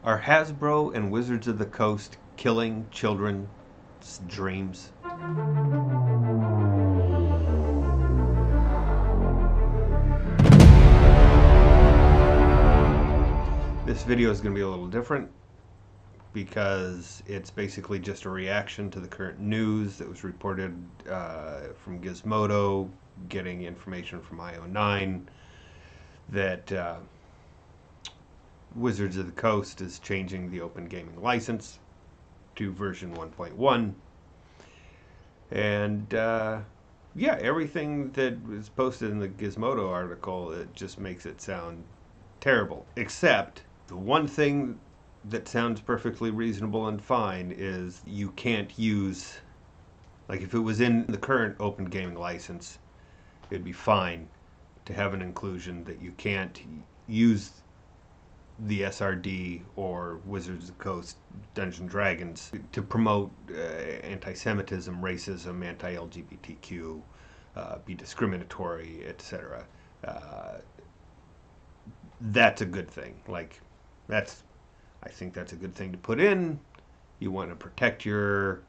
Are Hasbro and Wizards of the Coast killing children's dreams? This video is going to be a little different because it's basically just a reaction to the current news that was reported from Gizmodo, getting information from IO9 that Wizards of the Coast is changing the open gaming license to version 1.1. And yeah, everything that was posted in the Gizmodo article, it just makes it sound terrible. Except the one thing that sounds perfectly reasonable and fine is you can't use, like if it was in the current open gaming license, it'd be fine to have an inclusion that you can't use the SRD or Wizards of the Coast Dungeons and Dragons to promote anti-Semitism, racism, anti-LGBTQ, be discriminatory, etc. That's a good thing. I think that's a good thing to put in. You want to protect your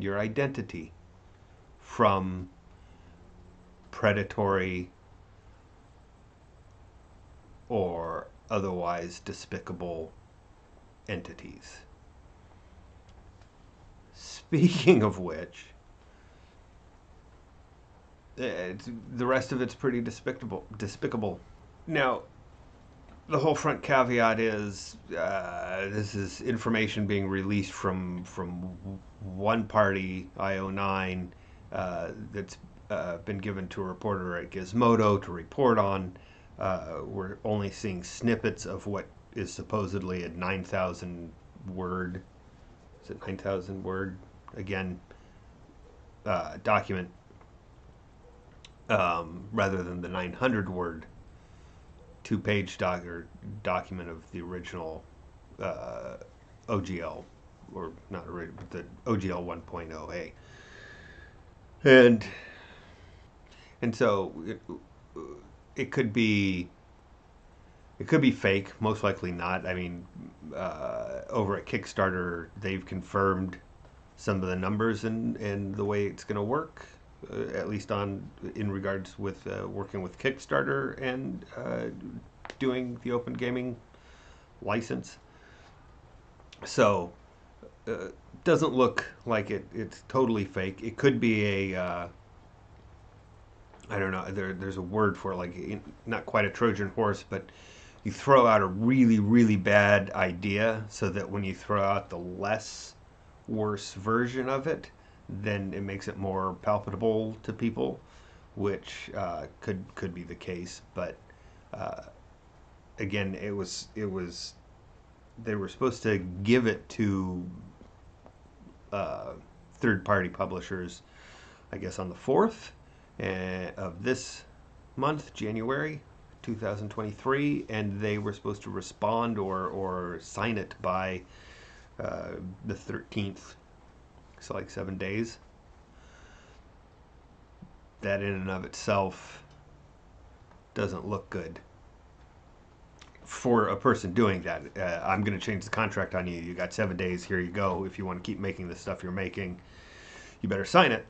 identity from predatory or otherwise despicable entities. Speaking of which, the rest of it's pretty despicable. Now, the whole front caveat is this is information being released from one party, IO9, that's been given to a reporter at Gizmodo to report on. We're only seeing snippets of what is supposedly a 9,000 word, is it 9,000 word, again, document, rather than the 900 word two-page document of the original OGL, or not original, but the OGL 1.0A. And so it could be fake, most likely not. I mean, over at Kickstarter, they've confirmed some of the numbers and the way it's going to work, at least in regards with working with Kickstarter and doing the open gaming license. So doesn't look like it's totally fake. It could be a I don't know. There's a word for it, like not quite a Trojan horse, but you throw out a really, really bad idea so that when you throw out the less worse version of it, then it makes it more palatable to people, which could be the case. But again, it was they were supposed to give it to third party publishers, I guess, on the 4th of this month, January 2023, and they were supposed to respond or sign it by the 13th. So like 7 days. That in and of itself doesn't look good for a person doing that. I'm going to change the contract on you. You got 7 days. Here you go. If you want to keep making the stuff you're making, you better sign it.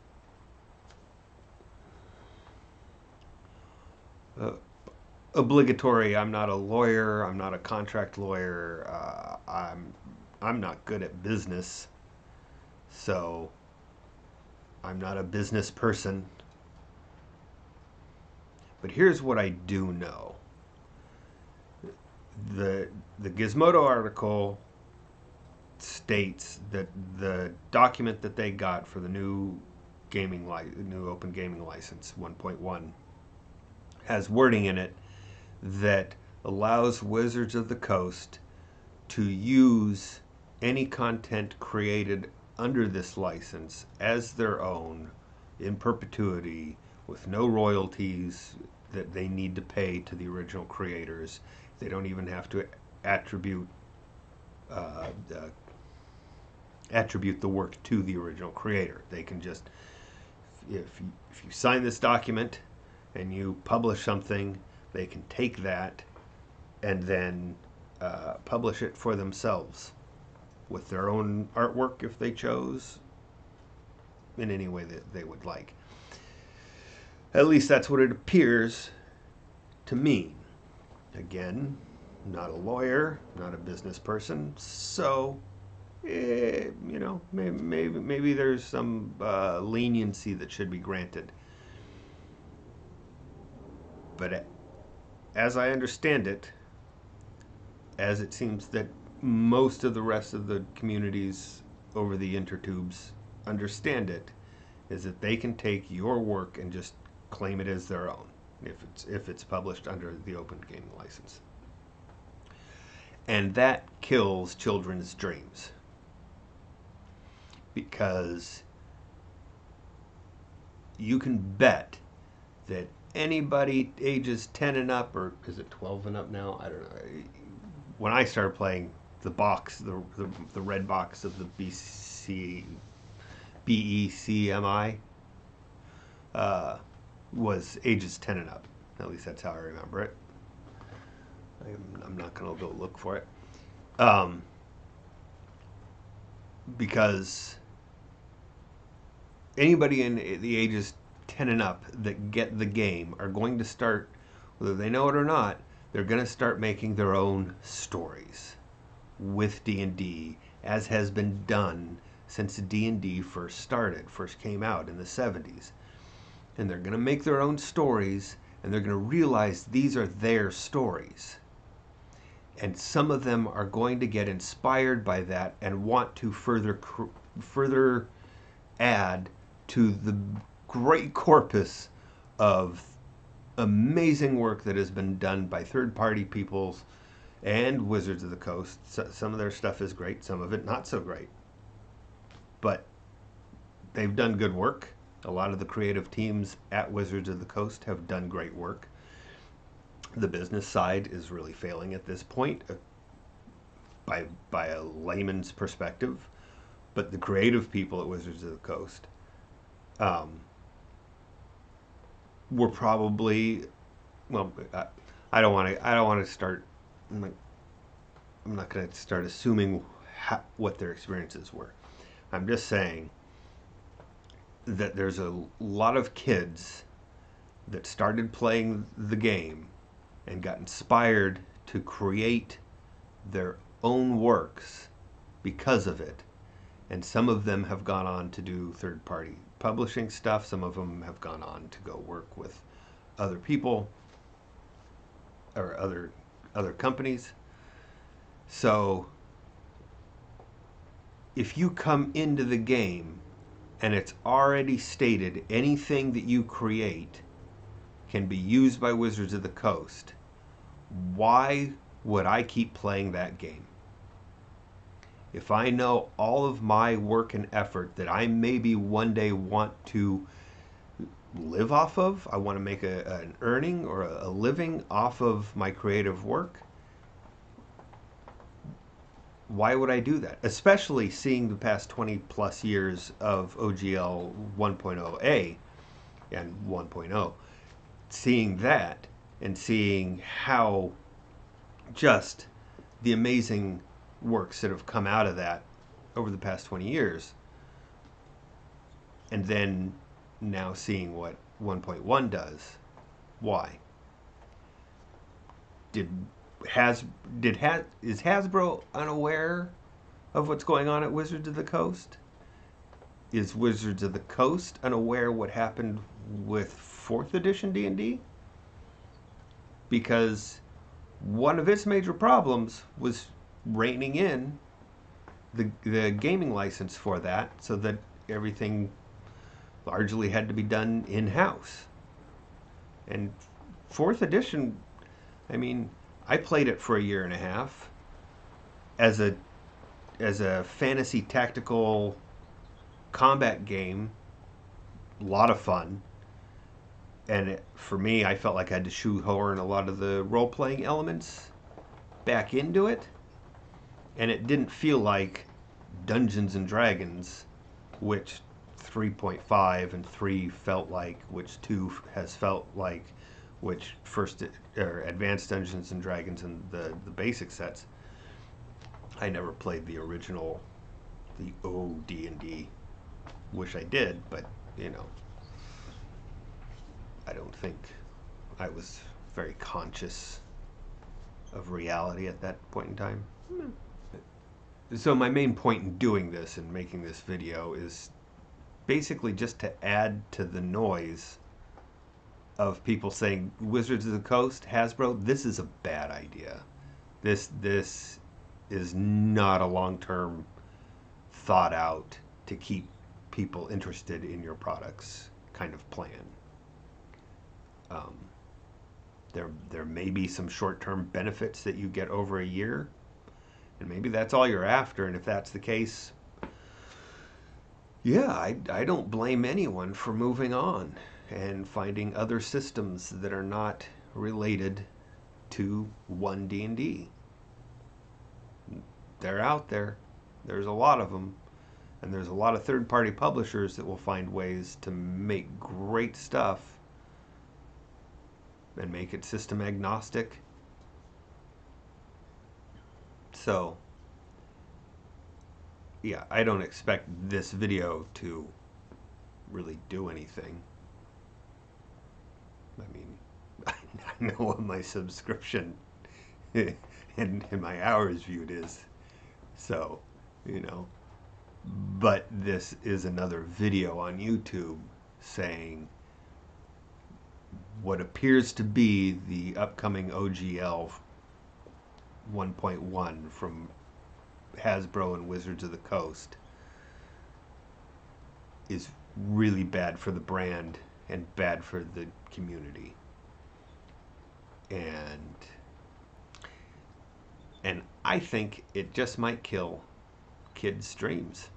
Obligatory. I'm not a lawyer. I'm not a contract lawyer. I'm not good at business, so I'm not a business person. But here's what I do know. The Gizmodo article states that the document that they got for the new open gaming license 1.1 has wording in it that allows Wizards of the Coast to use any content created under this license as their own in perpetuity with no royalties that they need to pay to the original creators. They don't even have to attribute the work to the original creator. They can just, if you sign this document and you publish something, they can take that and then publish it for themselves with their own artwork if they chose, in any way that they would like. At least that's what it appears to mean. Again, not a lawyer, not a business person, so maybe there's some leniency that should be granted. But as I understand it, as it seems that most of the rest of the communities over the intertubes understand it, is that they can take your work and just claim it as their own if it's published under the open gaming license. And that kills children's dreams, because you can bet that anybody ages 10 and up, or is it 12 and up now? I don't know. When I started playing, the box, the red box of the BECMI was ages 10 and up. At least that's how I remember it. I'm not going to go look for it. Because anybody in the ages 10 and up that get the game are going to start, whether they know it or not, they're going to start making their own stories with D&D, as has been done since D&D first came out in the 70s. And they're going to make their own stories, and they're going to realize these are their stories. And some of them are going to get inspired by that and want to further add to the great corpus of amazing work that has been done by third-party peoples and Wizards of the Coast. Some of their stuff is great, some of it not so great. But they've done good work. A lot of the creative teams at Wizards of the Coast have done great work. The business side is really failing at this point, by a layman's perspective. But the creative people at Wizards of the Coast were probably, well, I don't want to start. I'm not going to start assuming what their experiences were. I'm just saying that there's a lot of kids that started playing the game and got inspired to create their own works because of it. And some of them have gone on to do third-party publishing stuff. Some of them have gone on to go work with other people or other companies. So if you come into the game and it's already stated anything that you create can be used by Wizards of the Coast, why would I keep playing that game? If I know all of my work and effort that I maybe one day want to live off of, I want to make an earning or a living off of my creative work, why would I do that? Especially seeing the past 20 plus years of OGL 1.0A and 1.0. Seeing that and seeing how just the amazing works that have come out of that over the past 20 years. And then now seeing what 1.1 does. Why? Is Hasbro unaware of what's going on at Wizards of the Coast? Is Wizards of the Coast unaware what happened with 4th edition D&D? Because one of its major problems was reining in the gaming license for that, so that everything largely had to be done in-house. And 4th edition, I mean, I played it for a year and a half as a fantasy tactical combat game. A lot of fun. And for me, I felt like I had to shoehorn a lot of the role-playing elements back into it. And it didn't feel like Dungeons and Dragons, which 3.5 and 3 felt like, which 2 has felt like, which first or Advanced Dungeons and Dragons and the basic sets I never played the original, the old D&D. Wish I did, but you know, I don't think I was very conscious of reality at that point in time. So my main point in doing this and making this video is basically just to add to the noise of people saying Wizards of the Coast, Hasbro, this is a bad idea. This is not a long-term thought out to keep people interested in your products kind of plan. There may be some short-term benefits that you get over a year, and maybe that's all you're after. And if that's the case, yeah, I don't blame anyone for moving on and finding other systems that are not related to one D&D. They're out there. There's a lot of them. And there's a lot of third-party publishers that will find ways to make great stuff and make it system agnostic. So, yeah, I don't expect this video to really do anything. I mean, I know what my subscription and my hours viewed is. So, you know, but this is another video on YouTube saying what appears to be the upcoming OGL 1.1 from Hasbro and Wizards of the Coast is really bad for the brand and bad for the community. And I think it just might kill kids' streams.